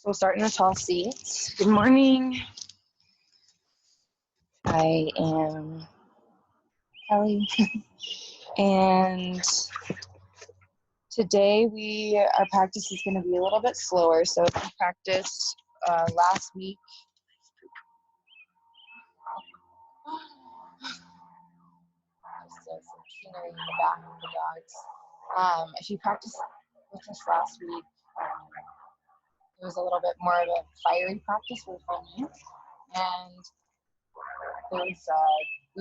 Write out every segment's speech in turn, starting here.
We'll start in the tall seats. Good morning. I am Kelly, and today our practice is going to be a little bit slower. So if you practiced last week, just some scenery in the back of the dogs. If you practiced with us last week, it was a little bit more of a fiery practice for me, and we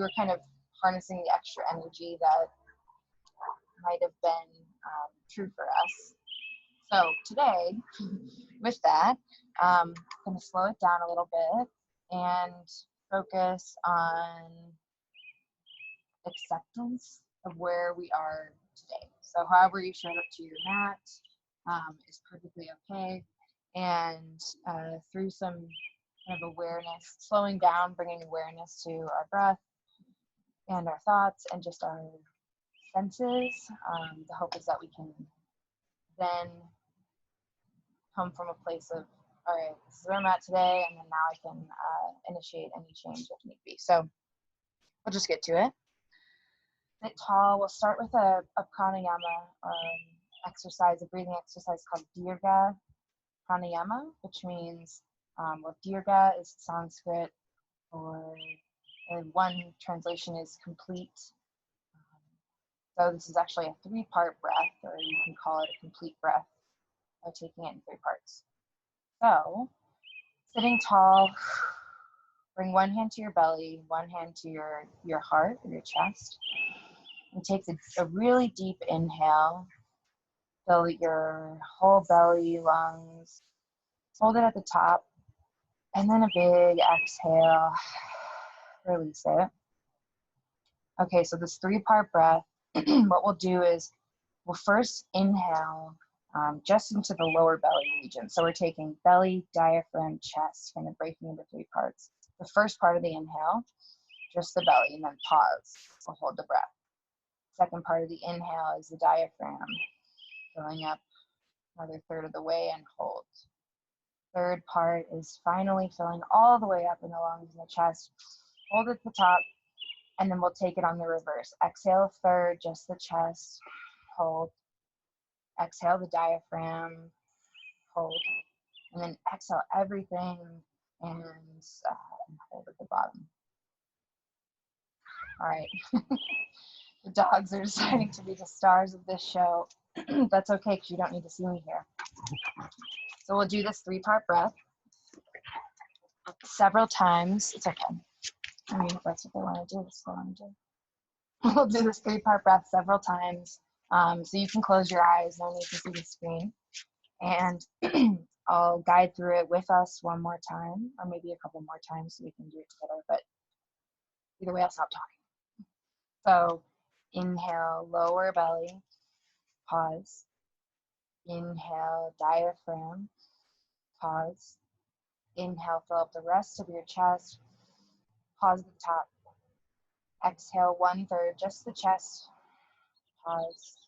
were kind of harnessing the extra energy that might have been true for us. So today, with that, I'm going to slow it down a little bit and focus on acceptance of where we are today. So however you showed up to your mat is perfectly okay. And through some kind of awareness, slowing down, bringing awareness to our breath and our thoughts and just our senses, the hope is that we can then come from a place of, all right, this is where I'm at today, and then now I can initiate any change if need be. So we'll just get to it. Sit tall. We'll start with a pranayama exercise, a breathing exercise called Dirga Pranayama, which means, well, Dirga is Sanskrit, or one translation is complete. So this is actually a 3-part breath, or you can call it a complete breath by taking it in 3 parts. So, sitting tall, bring one hand to your belly, one hand to your heart or your chest, and take a really deep inhale. Fill your whole belly, lungs, hold it at the top, and then a big exhale, release it. Okay, so this 3-part breath, what we'll do is we'll first inhale just into the lower belly region. So we're taking belly, diaphragm, chest, kind of breaking into 3 parts. The first part of the inhale, just the belly, and then pause. We'll hold the breath. Second part of the inhale is the diaphragm, filling up another third of the way and hold. Third part is finally filling all the way up in the lungs and the chest. Hold at the top, and then we'll take it on the reverse. Exhale a third, just the chest, hold. Exhale the diaphragm, hold. And then exhale everything and hold at the bottom. All right. The dogs are deciding to be the stars of this show. That's okay, because you don't need to see me here. So we'll do this 3-part breath several times. It's okay. I mean, if that's what they want to do, that's what they want to do. We'll do this 3-part breath several times. So you can close your eyes, no need to see the screen. And I'll guide through it with us one more time, or maybe a couple more times so we can do it together. But either way, I'll stop talking. So inhale, lower belly, pause. Inhale, diaphragm, pause. Inhale, fill up the rest of your chest, pause at the top. Exhale, 1/3, just the chest, pause.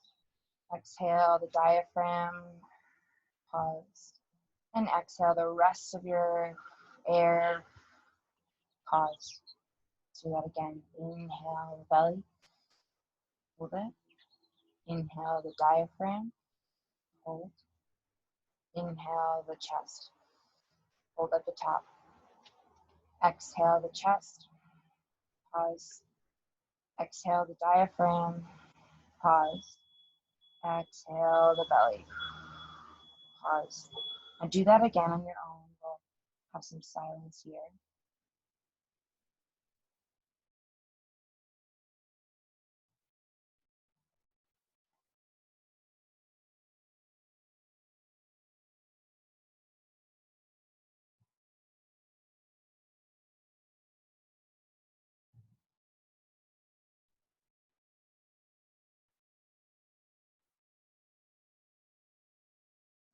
Exhale, the diaphragm, pause. And exhale, the rest of your air, pause. Do that again. Inhale, the belly, hold it. Inhale, the diaphragm, hold. Inhale, the chest, hold at the top. Exhale, the chest, pause. Exhale, the diaphragm, pause. Exhale, the belly, pause. And do that again on your own. We'll have some silence here.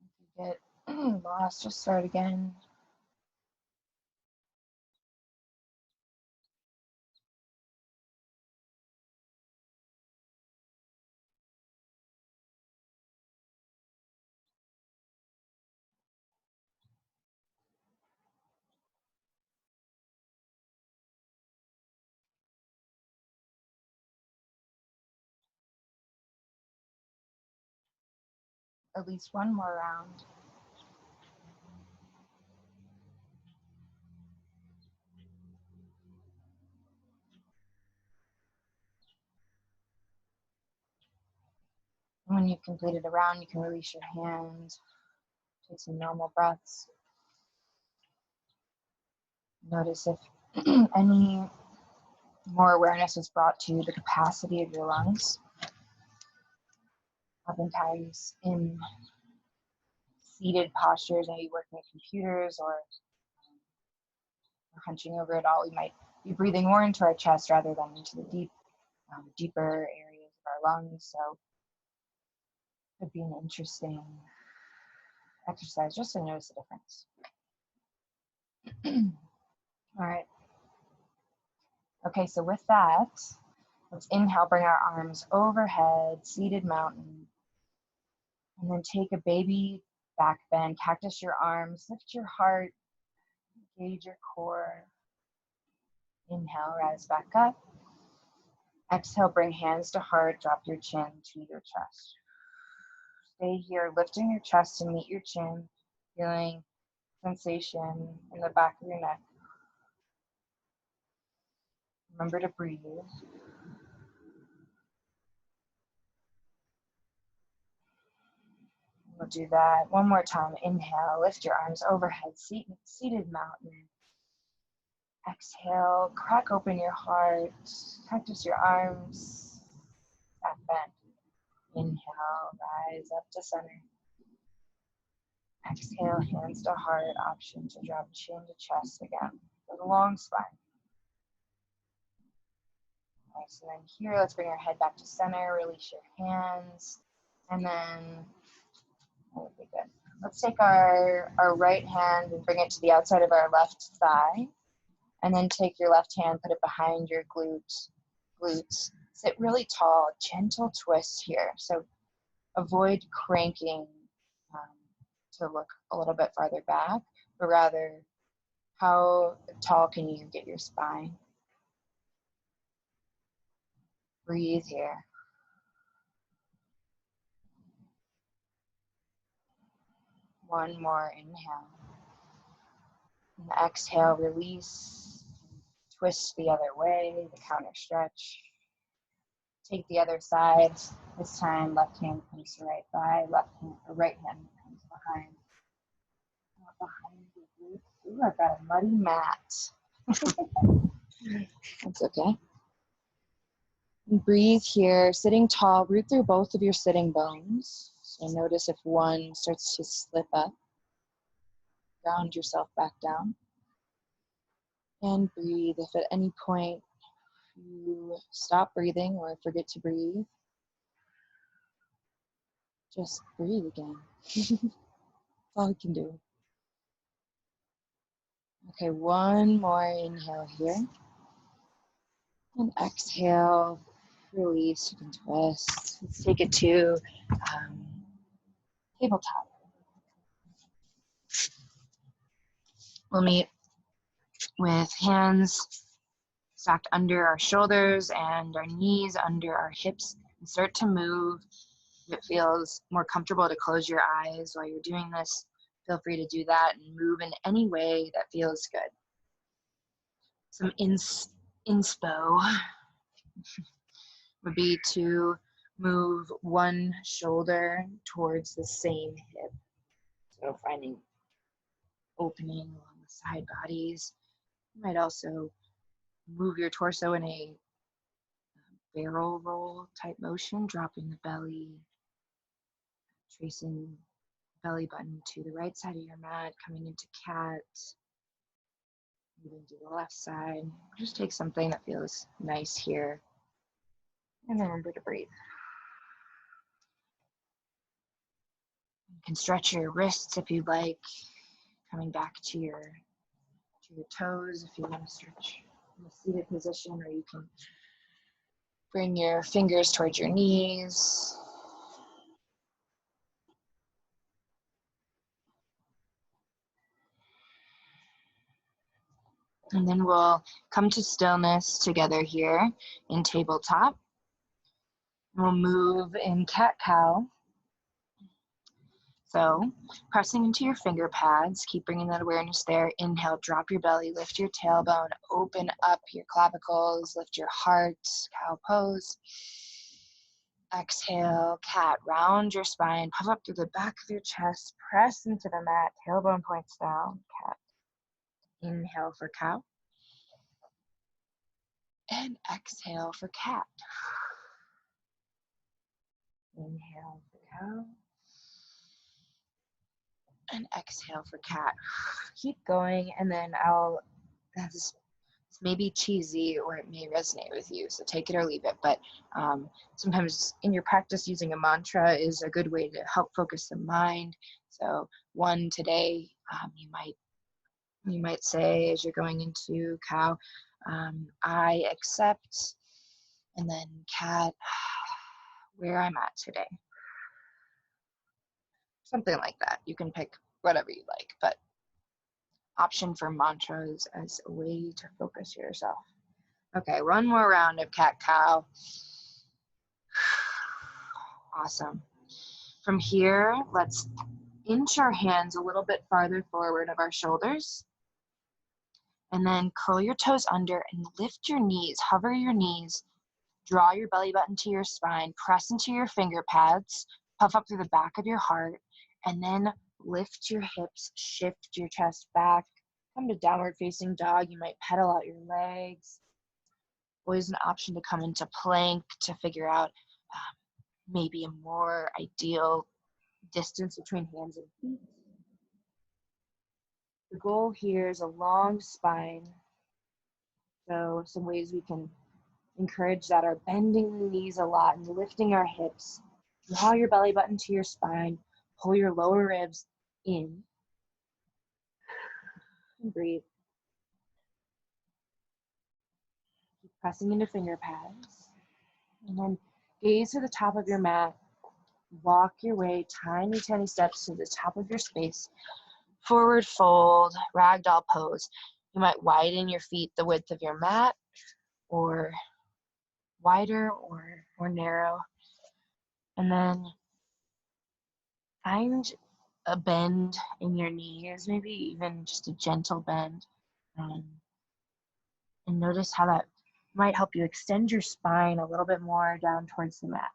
If you get lost, just start again. at least one more round. When you've completed a round, you can release your hand, take some normal breaths. Notice if any more awareness is brought to the capacity of your lungs. Oftentimes in seated postures, maybe working at computers or hunching over it all, we might be breathing more into our chest rather than into the deeper areas of our lungs. So it could be an interesting exercise just to notice the difference. All right. Okay, so with that, let's inhale, bring our arms overhead, seated mountain. And then take a baby back bend, cactus your arms, lift your heart, engage your core. Inhale, rise back up. Exhale, bring hands to heart, drop your chin to your chest. Stay here, lifting your chest to meet your chin, feeling sensation in the back of your neck. Remember to breathe. We'll do that one more time. Inhale, lift your arms overhead, seated mountain. Exhale, crack open your heart, cactus your arms, back bend. Inhale, rise up to center. Exhale, hands to heart, option to drop chin to chest again with a long spine. Nice, and then here, let's bring our head back to center, release your hands, and then, that would be good. Let's take our right hand and bring it to the outside of our left thigh, and then take your left hand, put it behind your glutes. Sit really tall, gentle twist here. So avoid cranking to look a little bit farther back, but rather how tall can you get your spine? Breathe here. One more inhale. And exhale, release. Twist the other way, the counter stretch. Take the other side. This time, left hand comes to right thigh, right hand comes behind. Behind the glutes. Ooh, I've got a muddy mat. That's okay. And breathe here, sitting tall, root through both of your sitting bones. So notice if one starts to slip up. Ground yourself back down. And breathe. If at any point you stop breathing or forget to breathe, just breathe again. That's all we can do. Okay, one more inhale here. And exhale, release, you can twist. Let's take it to tabletop. We'll meet with hands stacked under our shoulders and our knees under our hips, and start to move. If it feels more comfortable to close your eyes while you're doing this, feel free to do that and move in any way that feels good. Some inspo would be to move one shoulder towards the same hip. So finding opening along the side bodies. You might also move your torso in a barrel roll type motion, dropping the belly, tracing belly button to the right side of your mat, coming into cat, moving to the left side. Just take something that feels nice here, and then remember to breathe. You can stretch your wrists if you'd like, coming back to your toes if you want to stretch in a seated position, or you can bring your fingers towards your knees. And then we'll come to stillness together here in tabletop. We'll move in cat-cow. So pressing into your finger pads, keep bringing that awareness there. Inhale, drop your belly, lift your tailbone, open up your clavicles, lift your heart, cow pose. Exhale, cat, round your spine, puff up through the back of your chest, press into the mat, tailbone points down, cat. Inhale for cow. And exhale for cat. Inhale for cow. And exhale for cat. Keep going, and then this may be cheesy or it may resonate with you, so take it or leave it, but sometimes in your practice using a mantra is a good way to help focus the mind. So one today, you might say as you're going into cow, I accept, and then cat, where I'm at today. Something like that. You can pick whatever you like, but option for mantras as a way to focus yourself. Okay, one more round of cat-cow. Awesome. From here, let's inch our hands a little bit farther forward of our shoulders. And then curl your toes under and lift your knees, hover your knees, draw your belly button to your spine, press into your finger pads, puff up through the back of your heart, and then lift your hips, shift your chest back, come to downward facing dog. You might pedal out your legs. Always an option to come into plank to figure out maybe a more ideal distance between hands and feet. The goal here is a long spine. So some ways we can encourage that are bending the knees a lot and lifting our hips. Draw your belly button to your spine. Pull your lower ribs in. And breathe. Keep pressing into finger pads. And then gaze to the top of your mat. Walk your way tiny, tiny steps to the top of your space. Forward fold, ragdoll pose. You might widen your feet the width of your mat, or wider or more narrow. And then find a bend in your knees, maybe even just a gentle bend. And notice how that might help you extend your spine a little bit more down towards the mat.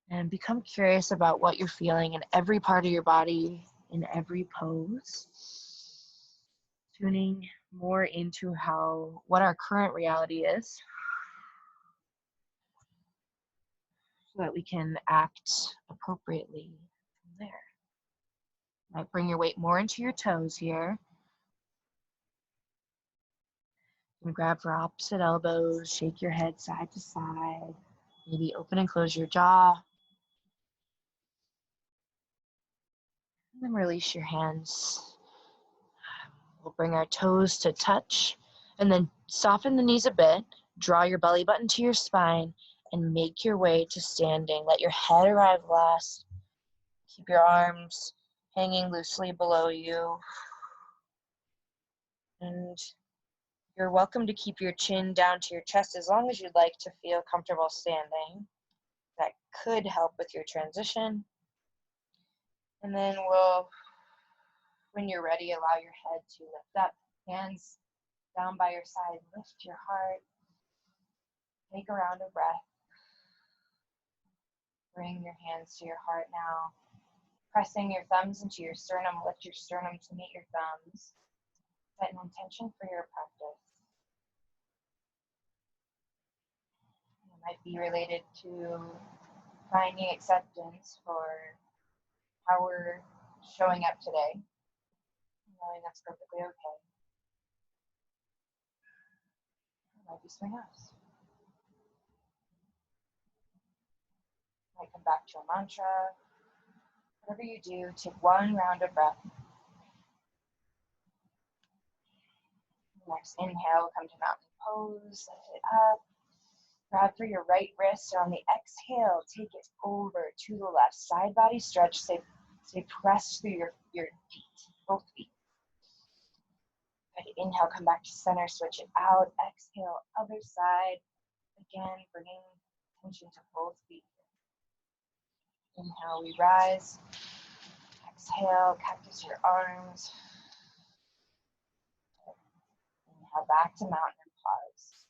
And become curious about what you're feeling in every part of your body, in every pose. Tuning more into what our current reality is, so that we can act appropriately from there. Might bring your weight more into your toes here. And grab for opposite elbows, shake your head side to side. Maybe open and close your jaw. And then release your hands. We'll bring our toes to touch, and then soften the knees a bit. Draw your belly button to your spine and make your way to standing. Let your head arrive last. Keep your arms hanging loosely below you. And you're welcome to keep your chin down to your chest as long as you'd like to feel comfortable standing. That could help with your transition. And then when you're ready, allow your head to lift up, hands down by your side, lift your heart. Take a round of breath. Bring your hands to your heart now. Pressing your thumbs into your sternum, lift your sternum to meet your thumbs. Set an intention for your practice. It might be related to finding acceptance for how we're showing up today. Knowing that's perfectly okay. It might be something else. Might come back to a mantra. Whatever you do, take one round of breath. Next inhale, come to mountain pose, lift it up. Grab for your right wrist, and on the exhale, take it over to the left. Side body stretch, stay pressed through your feet, both feet. Good. Inhale, come back to center, switch it out. Exhale, other side. Again, bringing attention to both feet. Inhale, we rise. Exhale, cactus your arms. Inhale, back to mountain and pause.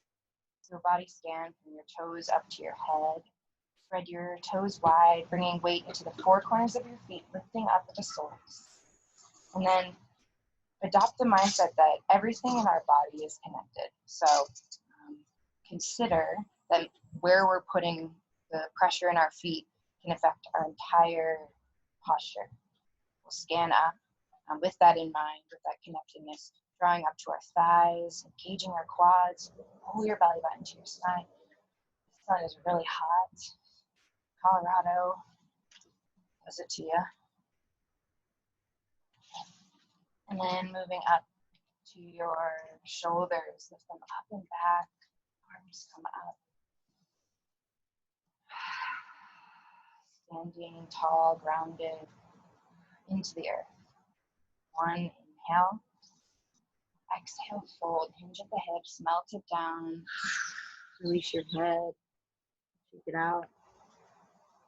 So body scan from your toes up to your head. Spread your toes wide, bringing weight into the four corners of your feet, lifting up the soles. And then adopt the mindset that everything in our body is connected. So consider that where we're putting the pressure in our feet can affect our entire posture. We'll scan up with that in mind, with that connectedness, drawing up to our thighs, engaging our quads, pull your belly button to your spine. The sun is really hot. Colorado, does it to you. And then moving up to your shoulders, lift them up and back, arms come up. Standing tall, grounded into the earth. One, inhale. Exhale, fold, hinge at the hips, melt it down. Release your head, shake it out.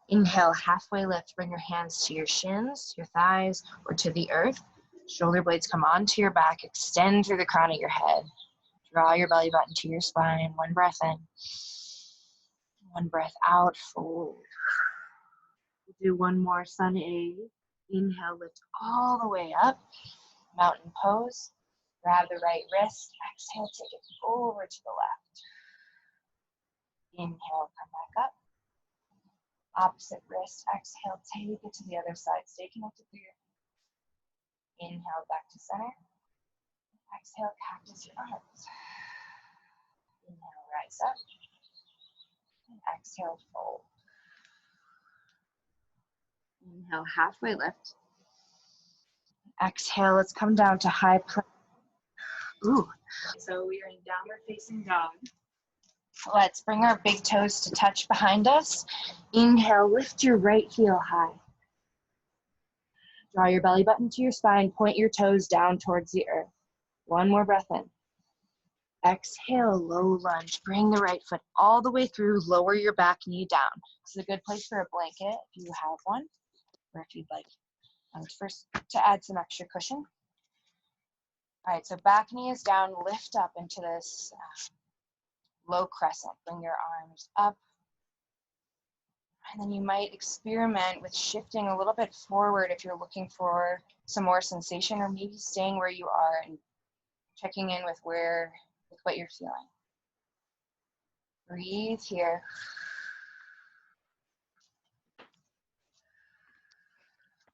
Inhale, halfway lift, bring your hands to your shins, your thighs, or to the earth. Shoulder blades come onto your back, extend through the crown of your head. Draw your belly button to your spine. One breath in. One breath out, fold. We'll do one more sun A. Inhale, lift all the way up. Mountain pose. Grab the right wrist. Exhale, take it over to the left. Inhale, come back up. Opposite wrist. Exhale, take it to the other side. Stay connected through your feet. Inhale, back to center. Exhale, cactus your arms. Inhale, rise up. And exhale, fold. Inhale, halfway lift. Exhale, let's come down to high plank. Ooh. So we are in downward facing dog. Let's bring our big toes to touch behind us. Inhale, lift your right heel high. Draw your belly button to your spine, point your toes down towards the earth. One more breath in. Exhale, low lunge. Bring the right foot all the way through, lower your back knee down. This is a good place for a blanket if you have one, or if you'd like first to add some extra cushion. All right, so back knee is down, lift up into this low crescent. Bring your arms up. And then you might experiment with shifting a little bit forward if you're looking for some more sensation, or maybe staying where you are and checking in with what you're feeling. Breathe here.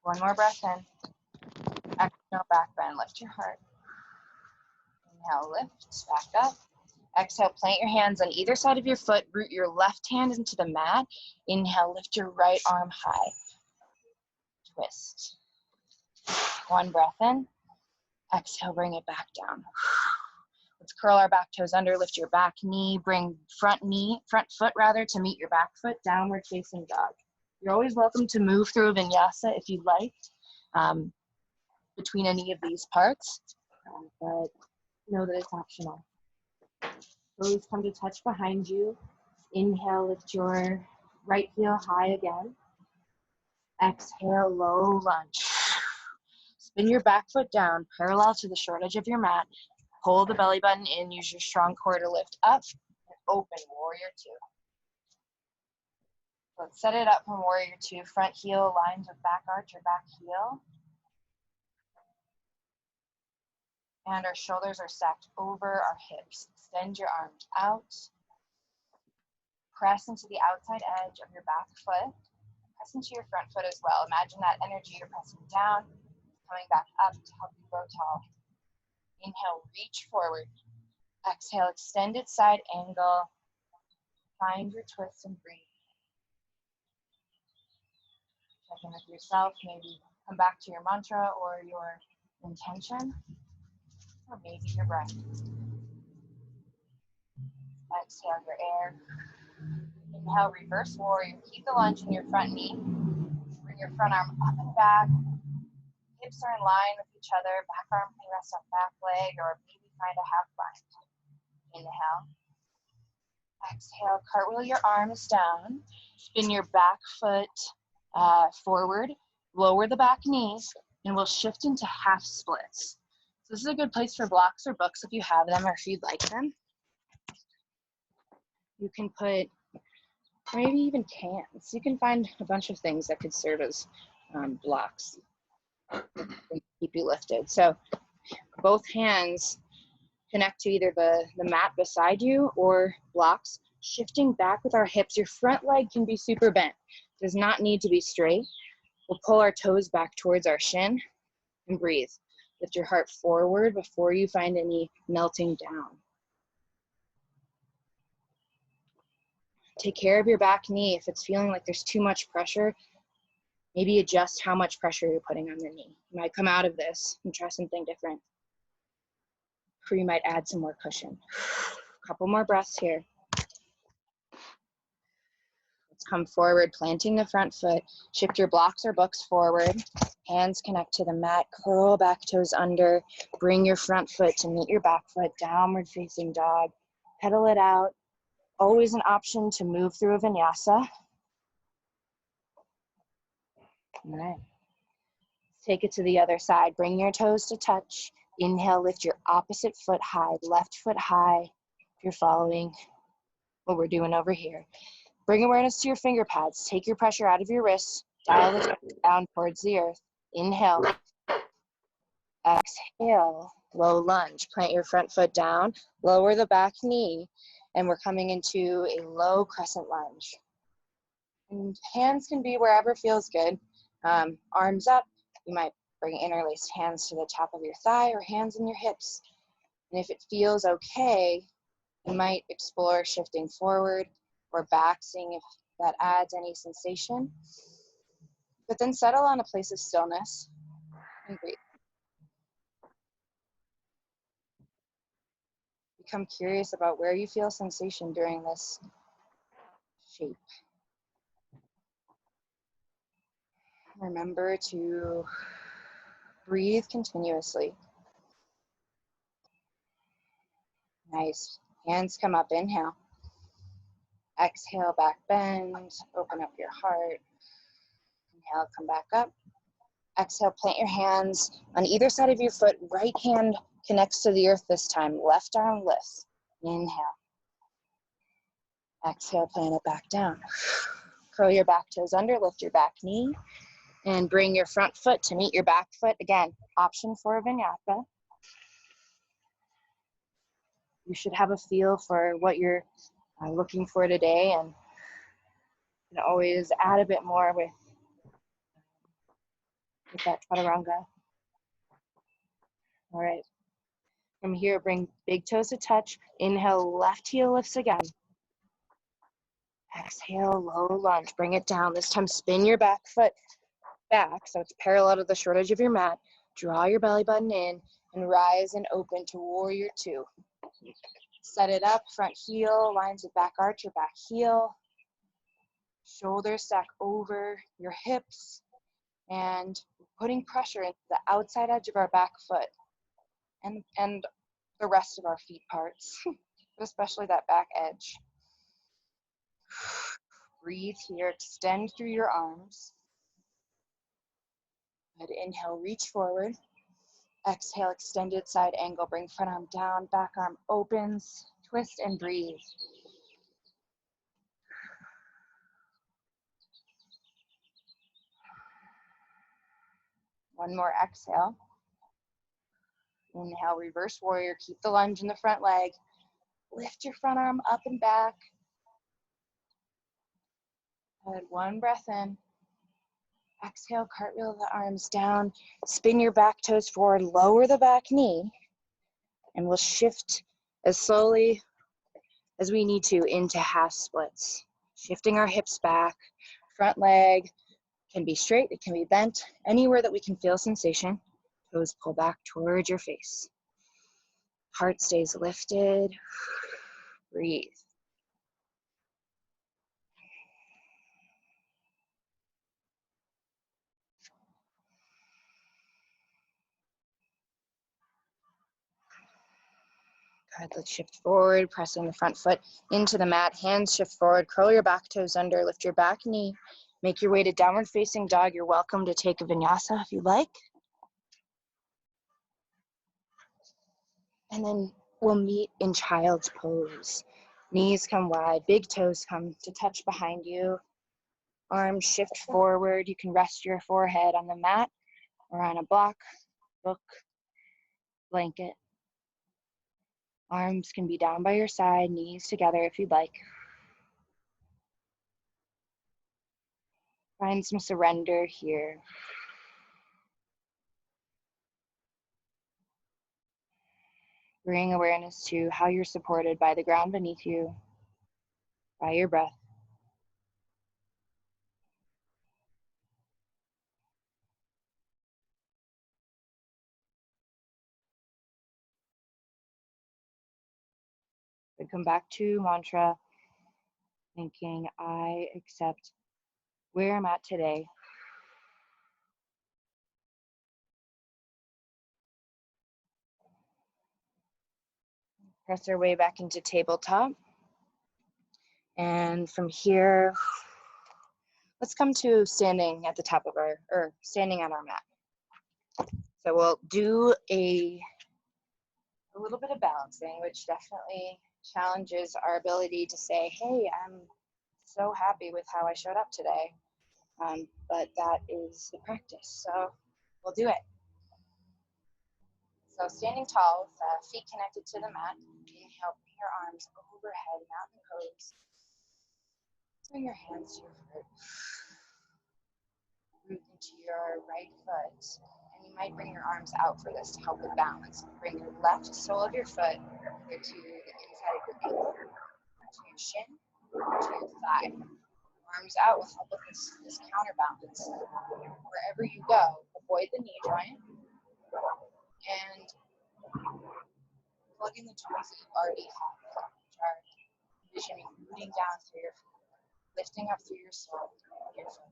One more breath in. Exhale, back bend, lift your heart. Inhale, lift, back up. Exhale, plant your hands on either side of your foot, root your left hand into the mat. Inhale, lift your right arm high. Twist. One breath in. Exhale, bring it back down. Let's curl our back toes under, lift your back knee, bring front foot to meet your back foot, downward facing dog. You're always welcome to move through a vinyasa if you'd like, between any of these parts, but know that it's optional. Toes come to touch behind you. Inhale, lift your right heel high again. Exhale, low lunge. Spin your back foot down, parallel to the short edge of your mat. Pull the belly button in, use your strong core to lift up, and open, warrior two. Let's set it up from warrior two. Front heel aligns with back arch or back heel. And our shoulders are stacked over our hips. Extend your arms out. Press into the outside edge of your back foot. Press into your front foot as well. Imagine that energy you're pressing down, coming back up to help you grow tall. Inhale, reach forward. Exhale, extended side angle. Find your twist and breathe. Check in with yourself. Maybe come back to your mantra or your intention, or maybe your breath. Exhale your air. Inhale, reverse warrior. Keep the lunge in your front knee. Bring your front arm up and back. Hips are in line with each other. Back arm can rest on back leg or maybe find a half bind. Inhale. Exhale, cartwheel your arms down. Spin your back foot forward. Lower the back knees, and we'll shift into half splits. So this is a good place for blocks or books if you have them or if you'd like them. You can put, maybe even cans. You can find a bunch of things that could serve as blocks and keep you lifted. So both hands connect to either the mat beside you or blocks. Shifting back with our hips. Your front leg can be super bent. Does not need to be straight. We'll pull our toes back towards our shin and breathe. Lift your heart forward before you find any melting down. Take care of your back knee. If it's feeling like there's too much pressure, maybe adjust how much pressure you're putting on the knee. You might come out of this and try something different. Or you might add some more cushion. A couple more breaths here. Let's come forward, planting the front foot. Shift your blocks or books forward. Hands connect to the mat, curl back toes under. Bring your front foot to meet your back foot, downward facing dog. Pedal it out. Always an option to move through a vinyasa. All right. Take it to the other side. Bring your toes to touch. Inhale, lift your opposite foot high, left foot high. If you're following what we're doing over here. Bring awareness to your finger pads. Take your pressure out of your wrists. Dial the toes down towards the earth. Inhale. Exhale. Low lunge. Plant your front foot down. Lower the back knee. And we're coming into a low crescent lunge. And hands can be wherever feels good. Arms up. You might bring interlaced hands to the top of your thigh or hands in your hips. And if it feels okay, you might explore shifting forward or back, seeing if that adds any sensation. But then settle on a place of stillness and breathe. Become curious about where you feel sensation during this shape. Remember to breathe continuously. Nice. Hands come up, inhale. Exhale, back bend, open up your heart. Inhale, come back up. Exhale, plant your hands on either side of your foot. Right hand connects to the earth this time. Left arm lifts. Inhale. Exhale, plant it back down. Curl your back toes under, lift your back knee, and bring your front foot to meet your back foot. Again, option for a vinyasa. You should have a feel for what you're looking for today, and you can always add a bit more with that chaturanga. All right. From here, bring big toes to touch. Inhale, left heel lifts again. Exhale, low lunge. Bring it down. This time, spin your back foot back so it's parallel to the short edge of your mat. Draw your belly button in and rise and open to warrior two. Set it up, front heel lines with back arch or back heel. Shoulders stack over your hips and putting pressure into the outside edge of our back foot and the rest of our feet parts, but especially that back edge. Breathe here, extend through your arms. Good, inhale, reach forward. Exhale, extended side angle, bring front arm down, back arm opens, twist and breathe. One more exhale. Inhale, reverse warrior, keep the lunge in the front leg. Lift your front arm up and back. Good, one breath in. Exhale, cartwheel the arms down. Spin your back toes forward, lower the back knee, and we'll shift as slowly as we need to into half splits. Shifting our hips back, front leg can be straight, it can be bent, anywhere that we can feel sensation. Toes pull back towards your face. Heart stays lifted. Breathe. Good, let's shift forward, pressing the front foot into the mat, hands shift forward, curl your back toes under, lift your back knee, make your way to downward facing dog. You're welcome to take a vinyasa if you like. And then we'll meet in child's pose. Knees come wide, big toes come to touch behind you. Arms shift forward. You can rest your forehead on the mat or on a block, book, blanket. Arms can be down by your side, knees together if you'd like. Find some surrender here. Bring awareness to how you're supported by the ground beneath you, by your breath. And come back to mantra, thinking, I accept where I'm at today. Press our way back into tabletop. And from here, let's come to standing at the top of our, or standing on our mat. So we'll do a little bit of balancing, which definitely challenges our ability to say, hey, I'm so happy with how I showed up today. But that is the practice, so we'll do it. So standing tall with feet connected to the mat. Inhale, bring your arms overhead, mountain pose. Bring your hands to your heart. Root into your right foot. And you might bring your arms out for this to help with balance. Bring your left sole of your foot either to the inside of your ankle, to your shin, to your thigh. Arms out will help with this counterbalance. Wherever you go, avoid the knee joint and plug in the joints that you already have, which are envisioning rooting down through your feet, lifting up through your sole, your foot.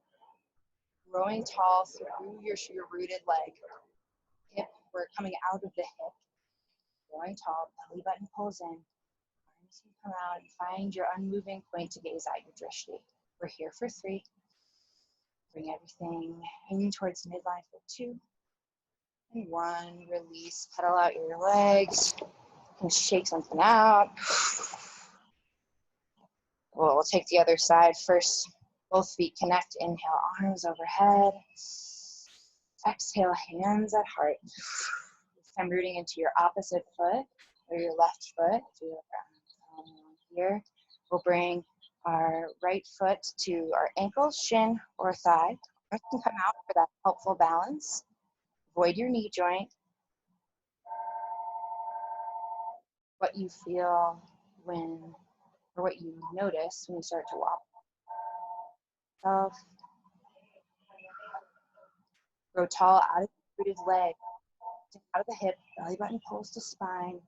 Growing tall through your rooted leg. Hip, we're coming out of the hip. Growing tall, belly button pulls in. Arms can come out and find your unmoving point to gaze at your drishti. We're here for 3. Bring everything in towards midline for 2. And 1, release, pedal out your legs. You can shake something out. We'll take the other side first. Both feet connect. Inhale, arms overhead. Exhale, hands at heart. This time rooting into your opposite foot or your left foot. If you look around here, we'll bring our right foot to our ankle, shin, or thigh. Arms can come out for that helpful balance. Avoid your knee joint. What you feel when, or what you notice when you start to walk. Grow tall out of the rooted leg, out of the hip, belly button pulls to spine.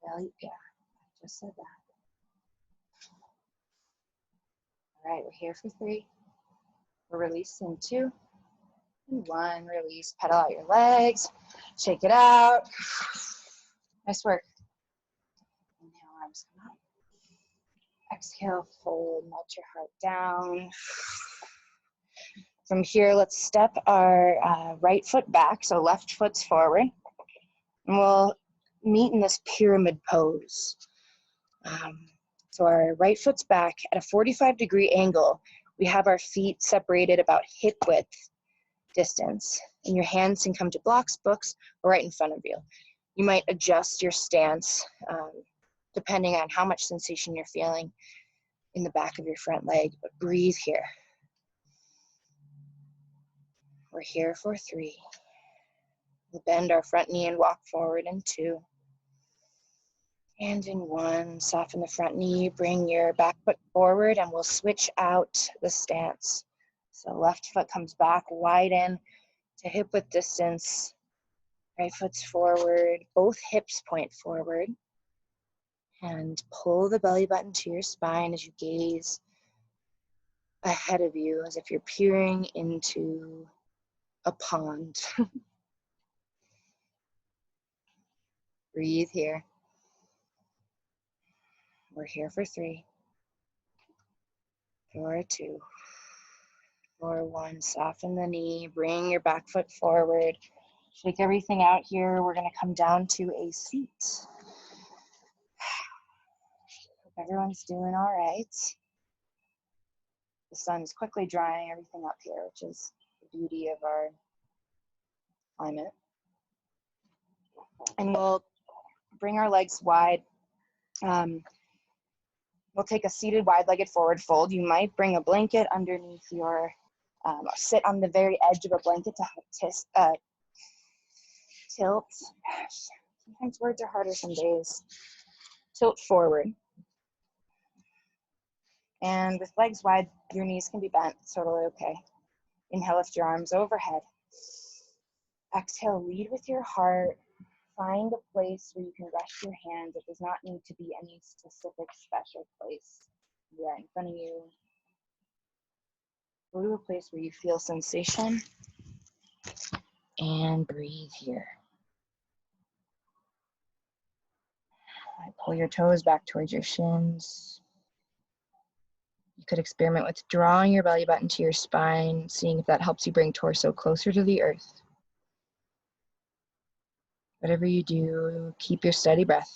Belly, yeah, I just said that. All right, we're here for 3. We're releasing 2. And 1, release, pedal out your legs, shake it out. Nice work. Inhale, arms come up. Exhale, fold, melt your heart down. From here, let's step our right foot back, so left foot's forward. And we'll meet in this pyramid pose. So our right foot's back at a 45-degree angle. We have our feet separated about hip width distance. And your hands can come to blocks, books, or right in front of you. You might adjust your stance depending on how much sensation you're feeling in the back of your front leg, but breathe here. We're here for 3. We'll bend our front knee and walk forward in 2. And in 1, soften the front knee, bring your back foot forward, and we'll switch out the stance. So left foot comes back, widen to hip width distance. Right foot's forward, both hips point forward. And pull the belly button to your spine as you gaze ahead of you as if you're peering into a pond. Breathe here. We're here for 3, 4, 2, 4, 1. Soften the knee, bring your back foot forward. Shake everything out here. We're gonna come down to a seat. Hope everyone's doing all right. The sun's quickly drying everything up here, which is the beauty of our climate. And we'll bring our legs wide. We'll take a seated wide-legged forward fold. You might bring a blanket underneath your, or sit on the very edge of a blanket to help tilt. Sometimes words are harder some days. Tilt forward. And with legs wide, your knees can be bent. It's totally okay. Inhale, lift your arms overhead. Exhale, lead with your heart. Find a place where you can rest your hands. It does not need to be any specific special place. Yeah, in front of you. Go to a place where you feel sensation and breathe here. Pull your toes back towards your shins. You could experiment with drawing your belly button to your spine, seeing if that helps you bring torso closer to the earth. Whatever you do, keep your steady breath.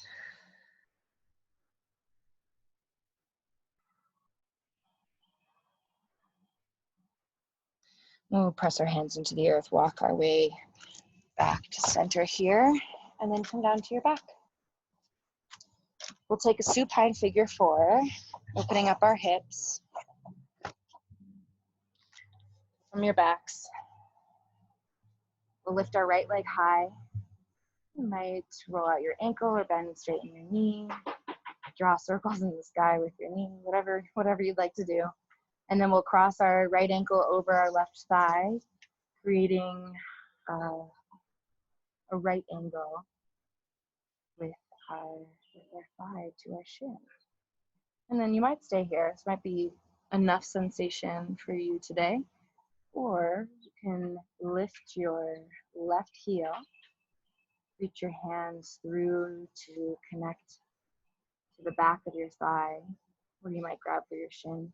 We'll press our hands into the earth, walk our way back to center here, and then come down to your back. We'll take a supine figure 4, opening up our hips from your backs. We'll lift our right leg high. You might roll out your ankle or bend and straighten your knee. Draw circles in the sky with your knee, whatever you'd like to do. And then we'll cross our right ankle over our left thigh, creating a right angle with our thigh to our shin. And then you might stay here. This might be enough sensation for you today. Or you can lift your left heel, reach your hands through to connect to the back of your thigh, or you might grab for your shin.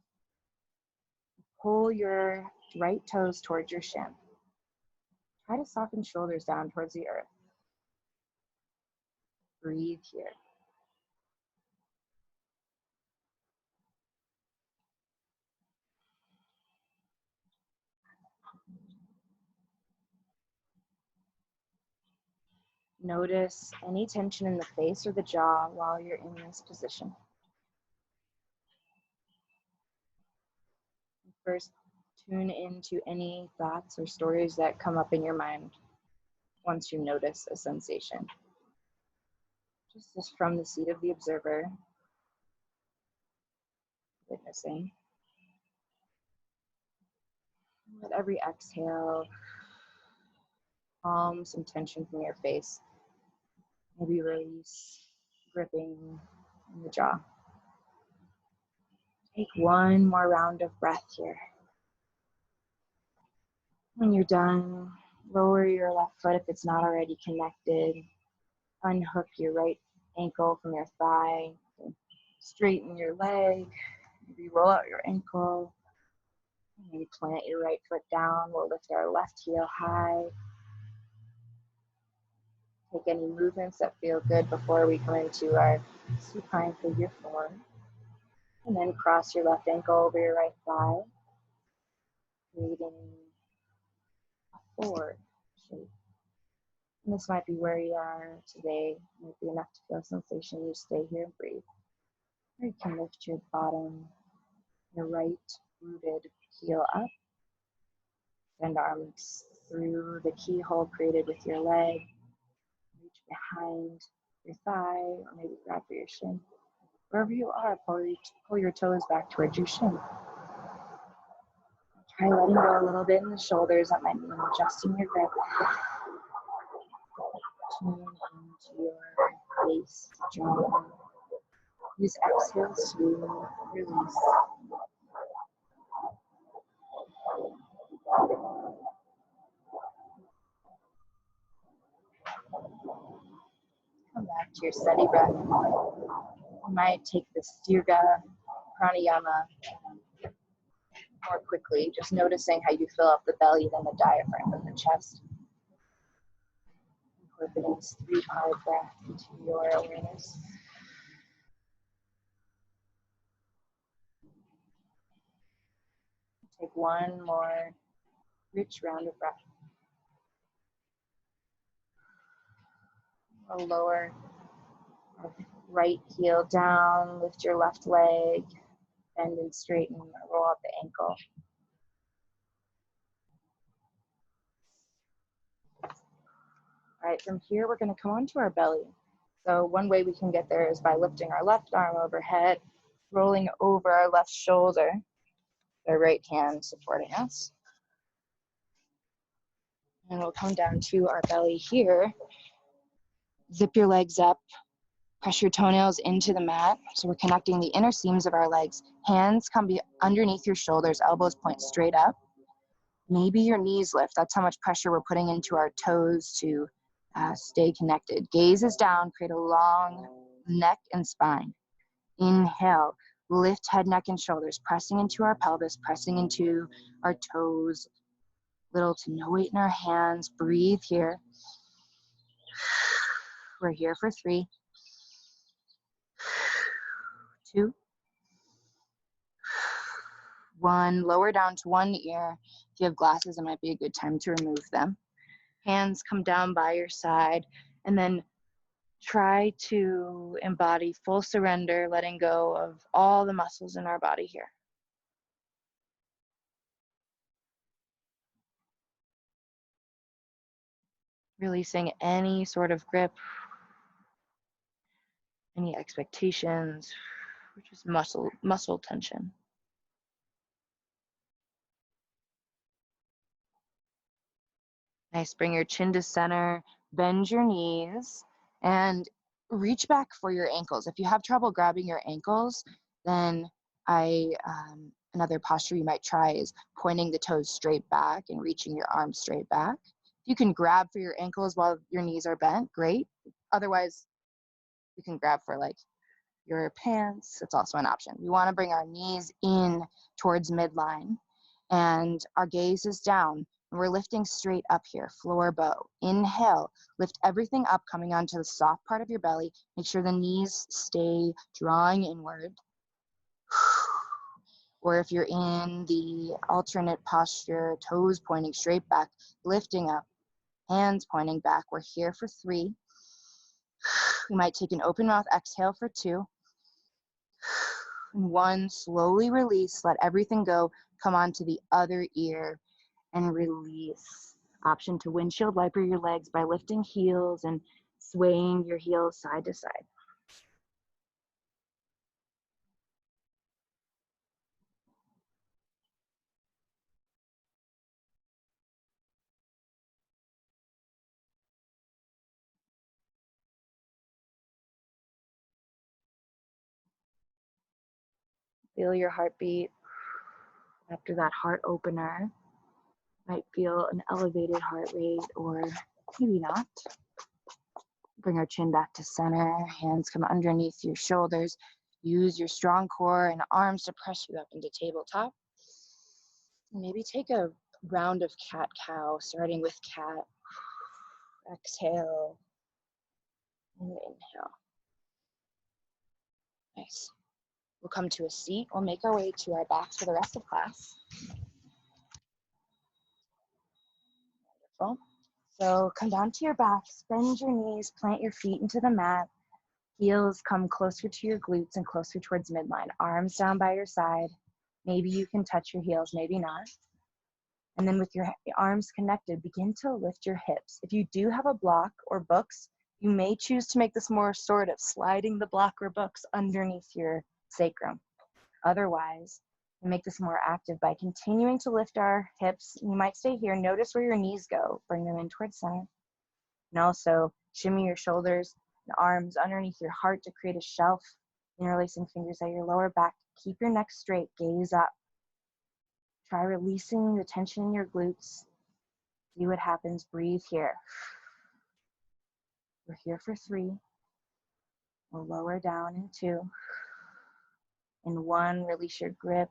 Pull your right toes towards your shin. Try to soften shoulders down towards the earth. Breathe here. Notice any tension in the face or the jaw while you're in this position. First, tune into any thoughts or stories that come up in your mind once you notice a sensation. Just from the seat of the observer, witnessing. With every exhale, calm some tension from your face. Maybe release gripping in the jaw. Take one more round of breath here. When you're done, lower your left foot if it's not already connected. Unhook your right ankle from your thigh. Straighten your leg. Maybe roll out your ankle. Maybe plant your right foot down. We'll lift our left heel high. Take any movements that feel good before we come into our supine figure 4. And then cross your left ankle over your right thigh, creating a forward shape. And this might be where you are today. It might be enough to feel sensation. You stay here and breathe. Or you can lift your bottom, your right rooted heel up. Send arms through the keyhole created with your leg. Reach behind your thigh, or maybe grab for your shin. Wherever you are, pull your toes back towards your shin. Try letting go a little bit in the shoulders. That might mean adjusting your grip. Tune into your base, jaw. Use exhales to release. Come back to your steady breath. You might take the this Dirga pranayama more quickly, just noticing how you fill up the belly, then the diaphragm, and the chest. Incorporating this 3-part breath into your awareness. Take one more rich round of breath. We'll lower our right heel down, lift your left leg, bend and straighten, roll out the ankle. All right, from here, we're going to come onto our belly. So one way we can get there is by lifting our left arm overhead, rolling over our left shoulder, our right hand supporting us. And we'll come down to our belly here. Zip your legs up, press your toenails into the mat. So we're connecting the inner seams of our legs. Hands come underneath your shoulders, elbows point straight up. Maybe your knees lift. That's how much pressure we're putting into our toes to stay connected. Gaze is down, create a long neck and spine. Inhale, lift head, neck, and shoulders, pressing into our pelvis, pressing into our toes. Little to no weight in our hands. Breathe here. We're here for 3, 2, 1. Lower down to one ear. If you have glasses, it might be a good time to remove them. Hands come down by your side, and then try to embody full surrender, letting go of all the muscles in our body here. Releasing any sort of grip, any expectations, or just muscle tension. Nice, bring your chin to center, bend your knees, and reach back for your ankles. If you have trouble grabbing your ankles, then another posture you might try is pointing the toes straight back and reaching your arms straight back. You can grab for your ankles while your knees are bent, great. Otherwise, you can grab for like your pants. It's also an option. We want to bring our knees in towards midline, and our gaze is down. And we're lifting straight up here, floor bow. Inhale, lift everything up, coming onto the soft part of your belly. Make sure the knees stay drawing inward. Or if you're in the alternate posture, toes pointing straight back, lifting up, hands pointing back. We're here for 3. We might take an open mouth exhale for 2. And 1, slowly release, let everything go, come onto the other ear and release. Option to windshield wiper your legs by lifting heels and swaying your heels side to side. Feel your heartbeat. After that heart opener, might feel an elevated heart rate or maybe not. Bring our chin back to center, hands come underneath your shoulders. Use your strong core and arms to press you up into tabletop. Maybe take a round of cat-cow, starting with cat. Exhale and inhale. Nice. We'll come to a seat. We'll make our way to our backs for the rest of class. Wonderful. So come down to your back, bend your knees, plant your feet into the mat. Heels come closer to your glutes and closer towards midline. Arms down by your side. Maybe you can touch your heels, maybe not. And then with your arms connected, begin to lift your hips. If you do have a block or books, you may choose to make this more restorative, sliding the block or books underneath your sacrum. Otherwise, we make this more active by continuing to lift our hips. You might stay here. Notice where your knees go. Bring them in towards center. And also shimmy your shoulders and arms underneath your heart to create a shelf. Interlacing fingers at your lower back. Keep your neck straight. Gaze up. Try releasing the tension in your glutes. See what happens. Breathe here. We're here for 3. We'll lower down in 2. In 1, release your grip.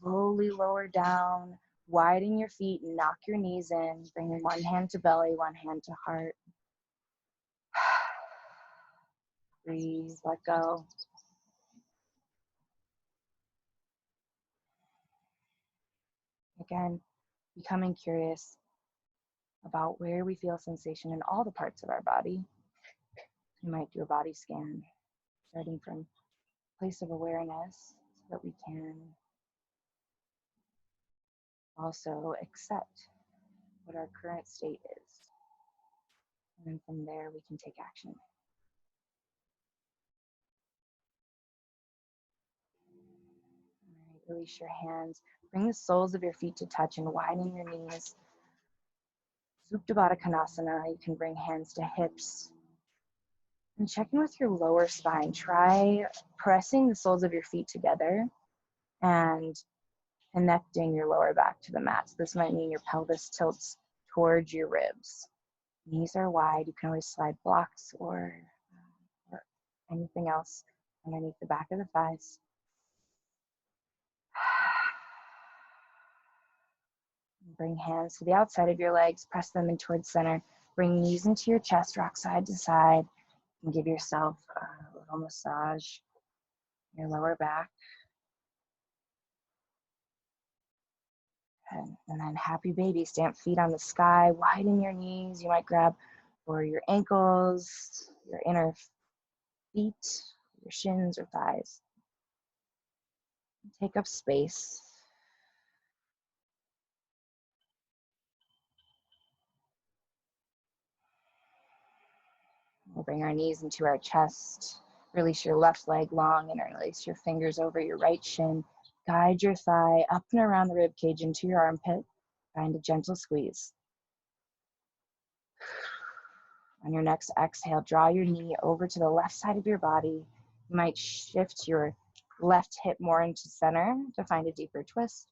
Slowly lower down. Widen your feet. Knock your knees in. Bring 1 hand to belly, 1 hand to heart. Breathe. Let go. Again, becoming curious about where we feel sensation in all the parts of our body. We might do a body scan, starting from a place of awareness so that we can also accept what our current state is. And then from there, we can take action. All right, release your hands. Bring the soles of your feet to touch and widen your knees. Supta Baddha Konasana. You can bring hands to hips. And check in with your lower spine. Try pressing the soles of your feet together and connecting your lower back to the mat. So this might mean your pelvis tilts towards your ribs. Knees are wide. You can always slide blocks or anything else underneath the back of the thighs. Bring hands to the outside of your legs. Press them in towards center. Bring knees into your chest. Rock side to side. And give yourself a little massage in your lower back. And then happy baby. Stamp feet on the sky. Widen your knees. You might grab for your ankles, your inner feet, your shins or thighs. Take up space. We'll bring our knees into our chest. Release your left leg long and interlace your fingers over your right shin. Guide your thigh up and around the rib cage into your armpit. Find a gentle squeeze. On your next exhale, draw your knee over to the left side of your body. You might shift your left hip more into center to find a deeper twist.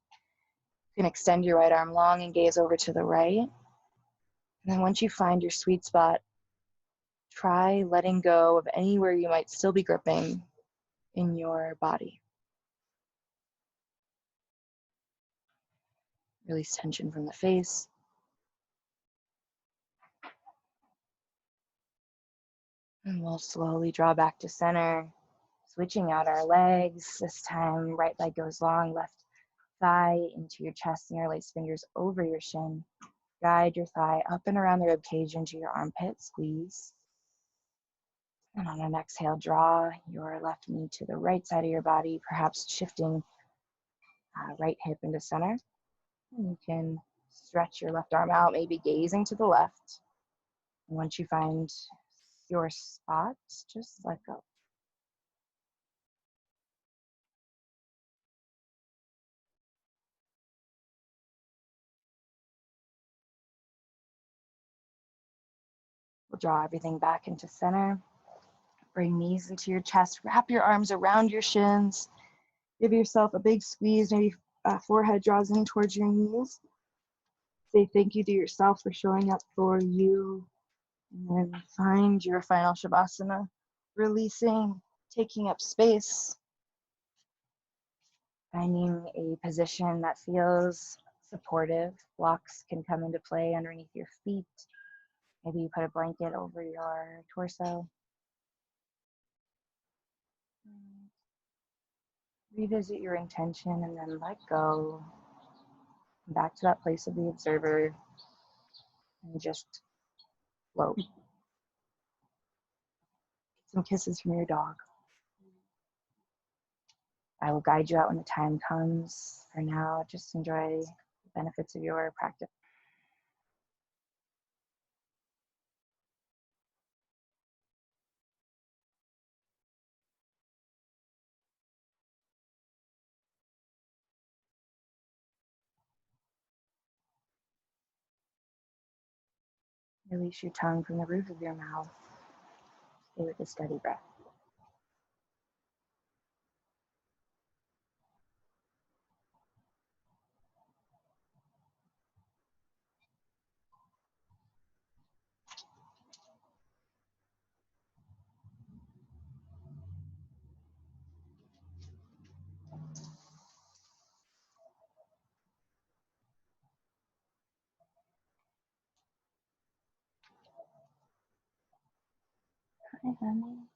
You can extend your right arm long and gaze over to the right. And then once you find your sweet spot, try letting go of anywhere you might still be gripping in your body. Release tension from the face. And we'll slowly draw back to center, switching out our legs. This time, right leg goes long, left thigh into your chest, interlace fingers over your shin. Guide your thigh up and around the rib cage into your armpit, squeeze. And on an exhale, draw your left knee to the right side of your body, perhaps shifting right hip into center. And you can stretch your left arm out, maybe gazing to the left. And once you find your spot, just let go. We'll draw everything back into center. Bring knees into your chest. Wrap your arms around your shins. Give yourself a big squeeze. Maybe forehead draws in towards your knees. Say thank you to yourself for showing up for you. And then find your final Shavasana. Releasing, taking up space. Finding a position that feels supportive. Blocks can come into play underneath your feet. Maybe you put a blanket over your torso. Revisit your intention and then let go. Back to that place of the observer and just float. Some kisses from your dog. I will guide you out when the time comes. For now, just enjoy the benefits of your practice. Release your tongue from the roof of your mouth. Stay with a steady breath. Hi, honey.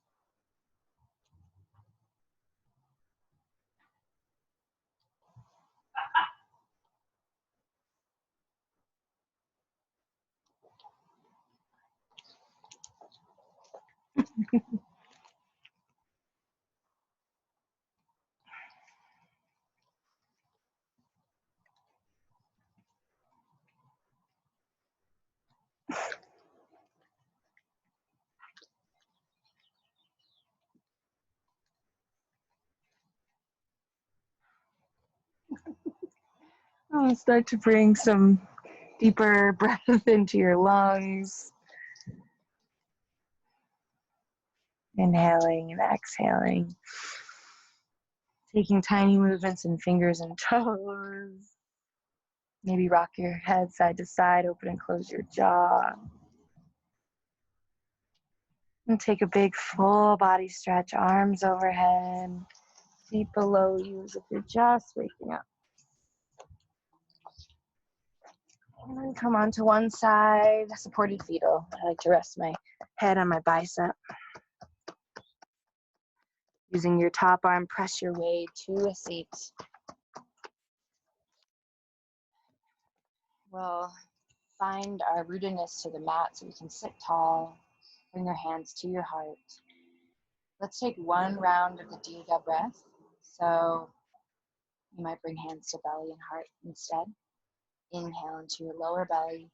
Oh, start to bring some deeper breath into your lungs. Inhaling and exhaling. Taking tiny movements in fingers and toes. Maybe rock your head side to side, open and close your jaw. And take a big full body stretch, arms overhead, feet below you as if you're just waking up. And then come onto one side, supported fetal. I like to rest my head on my bicep. Using your top arm, press your way to a seat. We'll find our rootedness to the mat so we can sit tall. Bring your hands to your heart. Let's take one round of the Diga breath. So you might bring hands to belly and heart instead. Inhale into your lower belly.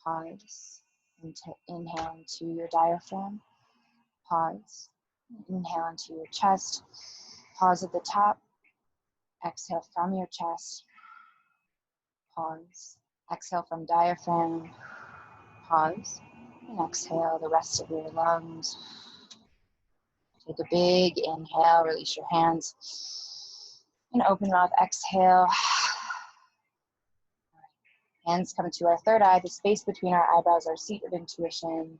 Pause. Inhale into your diaphragm. Pause. Inhale into your chest. Pause at the top. Exhale from your chest. Pause. Exhale from diaphragm. Pause. And exhale the rest of your lungs. Take a big inhale. Release your hands. And open mouth. Exhale. Hands come to our third eye, the space between our eyebrows, our seat of intuition.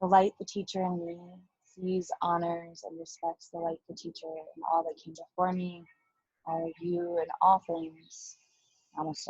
The light, the teacher in me, sees, honors, and respects the light, the teacher, and all that came before me, all of you, and all things. Namaste.